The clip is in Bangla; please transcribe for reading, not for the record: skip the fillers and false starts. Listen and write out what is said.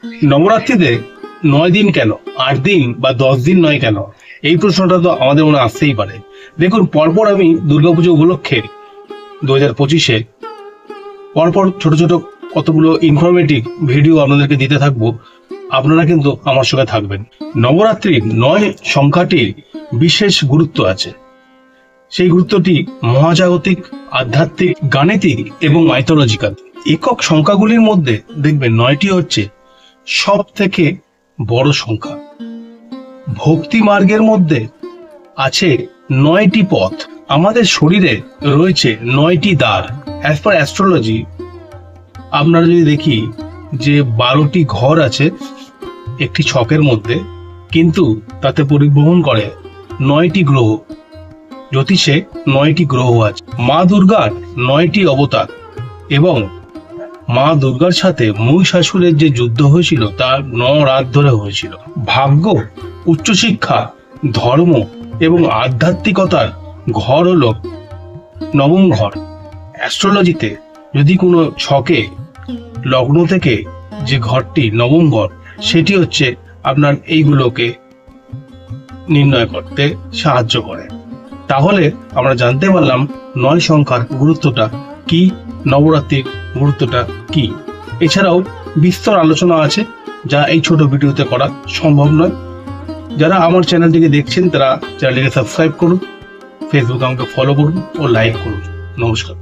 নবরাত্রিতে 9 দিন কেন, 8 দিন বা 10 দিন নয় কেন? এই প্রশ্নটা তো আমাদের মনে আসতেই পারে। দেখুন, পরপর আমি দুর্গাপুজো উপলক্ষে 2025-এ পরপর ছোট ছোট কতগুলো ইনফরমেটিভ ভিডিও আপনাদেরকে দিতে থাকবো। আপনারা কিন্তু আমার সঙ্গে থাকবেন। নবরাত্রির 9 সংখ্যাটির বিশেষ গুরুত্ব আছে। সেই গুরুত্বটি মহাজাগতিক, আধ্যাত্মিক, গাণিতিক এবং মাইথোলজিক্যাল। একক সংখ্যাগুলির মধ্যে দেখবেন 9টি হচ্ছে সব থেকে বড় সংখ্যা। ভক্তি মার্গের মধ্যে আছে 9টি পথ। আমাদের শরীরে রয়েছে 9টি দ্বার। অ্যাজ পার অ্যাস্ট্রোলজি আপনারা যদি দেখি যে 12টি ঘর আছে একটি ছকের মধ্যে, কিন্তু তাতে পরিবহন করে 9টি গ্রহ। জ্যোতিষে 9টি গ্রহ আছে। মা দুর্গার 9টি অবতার এবং মা দুর্গার সাথে মহিষাসুরের যে যুদ্ধ হয়েছিল তা 9 রাত ধরে হয়েছিল। ভাগ্য, উচ্চশিক্ষা, ধর্ম এবং আধ্যাত্মিকতার ঘর হলো 9ম ঘর। অ্যাস্ট্রোলজিতে যদি কোনো ছকে লগ্ন থেকে যে ঘরটি 9ম ঘর, সেটি হচ্ছে আপনার এইগুলোকে নির্ণয় করতে সাহায্য করে। তাহলে আমরা জানতে পারলাম 9 সংখ্যার গুরুত্বটা কি, নবরাত্রির গুরুত্বটা কি। এছাড়াও বিস্তর আলোচনা আছে যা এই ছোট ভিডিওতে করা সম্ভব নয়। যারা আমার চ্যানেলটিকে দেখছেন তারা চ্যানেলটিকে সাবস্ক্রাইব করুন, ফেসবুকে আমাকে ফলো করুন ও লাইক করুন। নমস্কার।